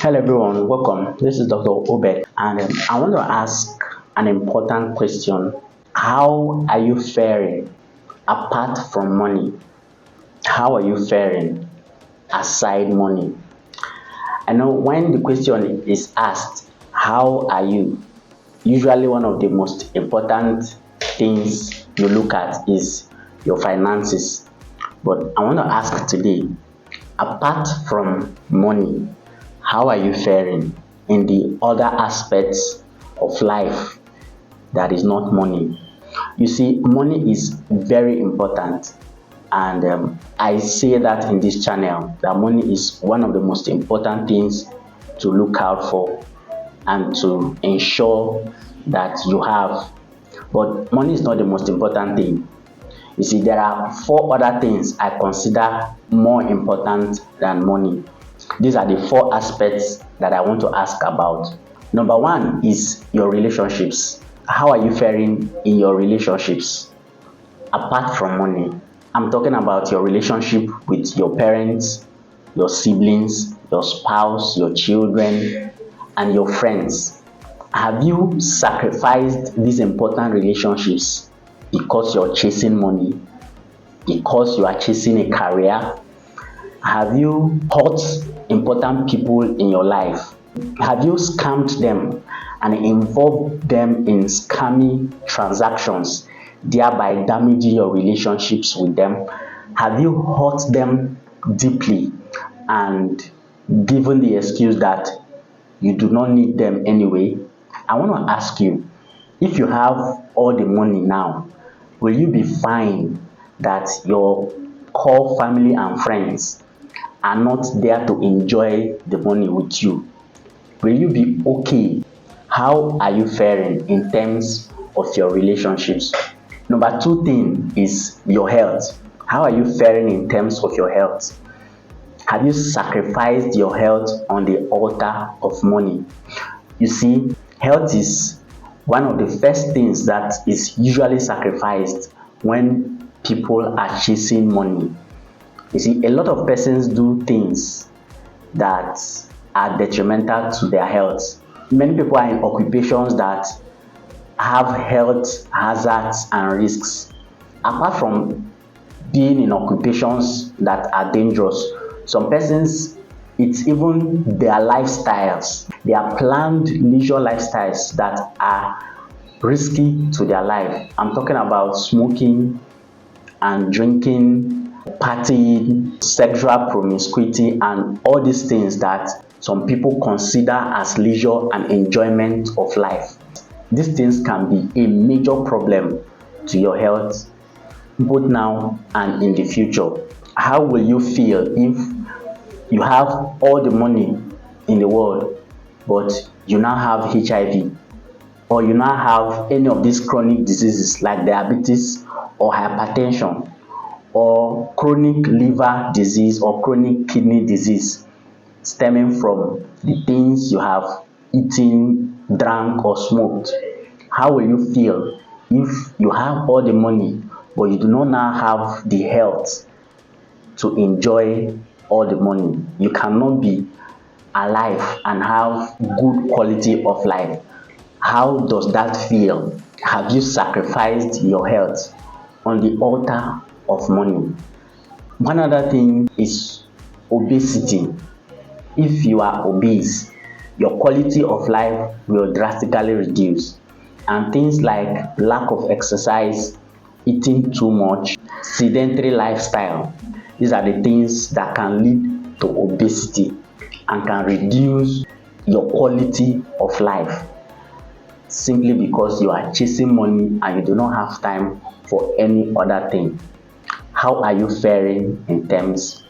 Hello everyone, welcome. This is Dr. Obed, and I want to ask an important question. How are you faring apart from money? How are you faring aside money? I know when the question is asked, how are you? Usually one of the most important things you look at is your finances. But I want to ask today, apart from money, how are you faring in the other aspects of life that is not money? You see, money is very important, and I say that in this channel that money is one of the most important things to look out for and to ensure that you have. But money is not the most important thing. You see, there are four other things I consider more important than money. These are the four aspects that I want to ask about. Number one is your relationships. How are you faring in your relationships apart from money? I'm talking about your relationship with your parents, your siblings, your spouse, your children, and your friends. Have you sacrificed these important relationships because you're chasing money, because you are chasing a career? Have you hurt important people in your life? Have you scammed them and involved them in scammy transactions, thereby damaging your relationships with them? Have you hurt them deeply and given the excuse that you do not need them anyway? I want to ask you, if you have all the money now, will you be fine that your core family and friends are not there to enjoy the money with you? Will you be okay? How are you faring in terms of your relationships? Number two thing is your health. How are you faring in terms of your health? Have you sacrificed your health on the altar of money? You see, health is one of the first things that is usually sacrificed when people are chasing money. You see, a lot of persons do things that are detrimental to their health. Many people are in occupations that have health hazards and risks. Apart from being in occupations that are dangerous, some persons, it's even their lifestyles, their planned leisure lifestyles that are risky to their life. I'm talking about smoking and drinking, partying, sexual promiscuity, and all these things that some people consider as leisure and enjoyment of life. These things can be a major problem to your health, both now and in the future. How will you feel if you have all the money in the world, but you now have HIV, or you now have any of these chronic diseases like diabetes or hypertension, or chronic liver disease or chronic kidney disease stemming from the things you have eaten, drank, or smoked? How will you feel if you have all the money, but you do not now have the health to enjoy all the money? You cannot be alive and have good quality of life. How does that feel? Have you sacrificed your health on the altar of money? One other thing is obesity. If you are obese, your quality of life will drastically reduce, and things like lack of exercise, eating too much, sedentary lifestyle, these are the things that can lead to obesity and can reduce your quality of life, simply because you are chasing money and you do not have time for any other thing. How are you faring in terms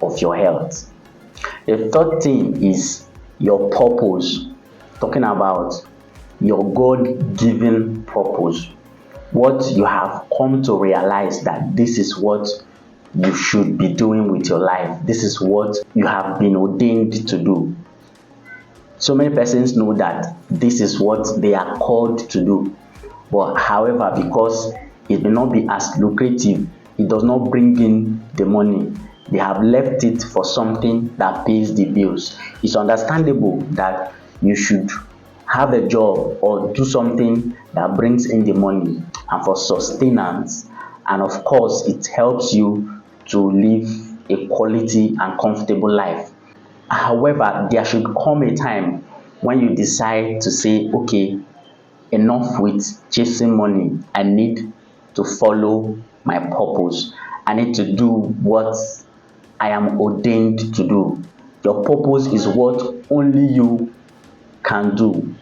of your health? The third thing is your purpose. Talking about your God-given purpose. What you have come to realize that this is what you should be doing with your life. This is what you have been ordained to do. So many persons know that this is what they are called to do. But however, because it may not be as lucrative, it does not bring in the money, They have left it for something that pays the bills. It's understandable that you should have a job or do something that brings in the money and for sustenance, and of course it helps you to live a quality and comfortable life. However, there should come a time when you decide to say, okay, enough with chasing money. I need to follow my purpose. I need to do what I am ordained to do. Your purpose is what only you can do.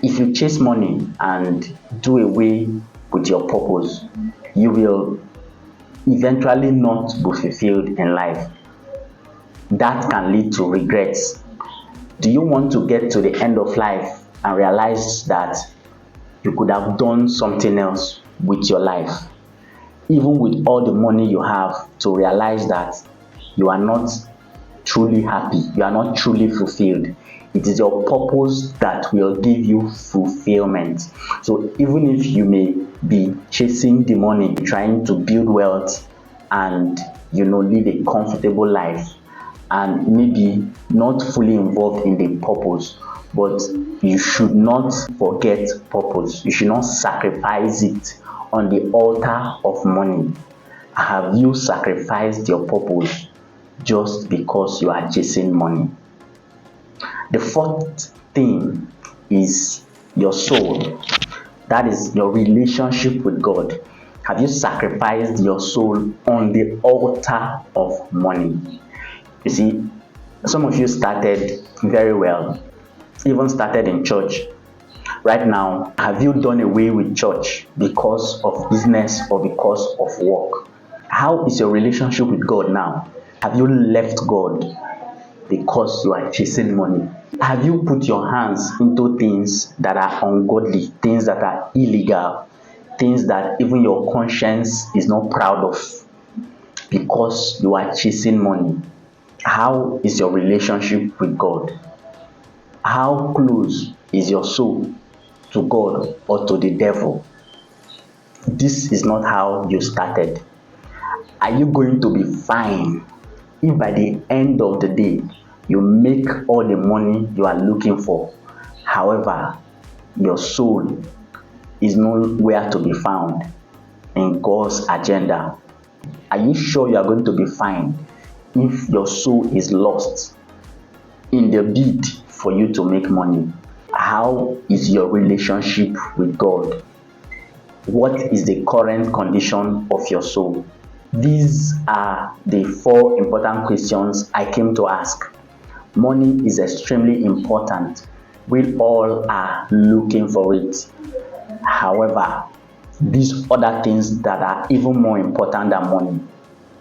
If you chase money and do away with your purpose, you will eventually not be fulfilled in life. That can lead to regrets. Do you want to get to the end of life and realize that you could have done something else with your life? Even with all the money you have, to realize that you are not truly happy, you are not truly fulfilled. It is your purpose that will give you fulfillment. So even if you may be chasing the money, trying to build wealth and live a comfortable life, and maybe not fully involved in the purpose, but you should not forget purpose. You should not sacrifice it on the altar of money. Have you sacrificed your purpose just because you are chasing money? The fourth thing is your soul. That is your relationship with God. Have you sacrificed your soul on the altar of money? You see, some of you started very well, even started in church. Right now, have you done away with church because of business or because of work? How is your relationship with God now? Have you left God because you are chasing money? Have you put your hands into things that are ungodly, things that are illegal, things that even your conscience is not proud of because you are chasing money? How is your relationship with God? How close is your soul to God or to the devil? This is not how you started. Are you going to be fine if by the end of the day you make all the money you are looking for, however, your soul is nowhere to be found in God's agenda? Are you sure you are going to be fine if your soul is lost in the bid for you to make money? How is your relationship with God? What is the current condition of your soul? These are the 4 important questions I came to ask. Money is extremely important. We all are looking for it. However, these other things that are even more important than money: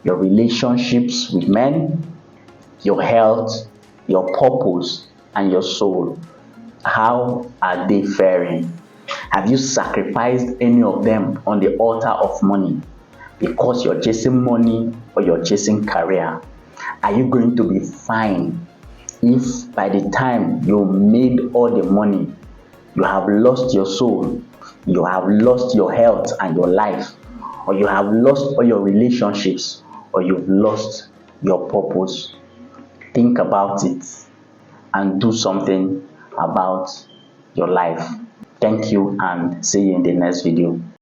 your relationships with men, your health, your purpose, and your soul. How are they faring? Have you sacrificed any of them on the altar of money because you're chasing money or you're chasing career? Are you going to be fine if by the time you made all the money, you have lost your soul, you have lost your health and your life, or you have lost all your relationships, or you've lost your purpose? Think about it and do something about your life. Thank you and see you in the next video.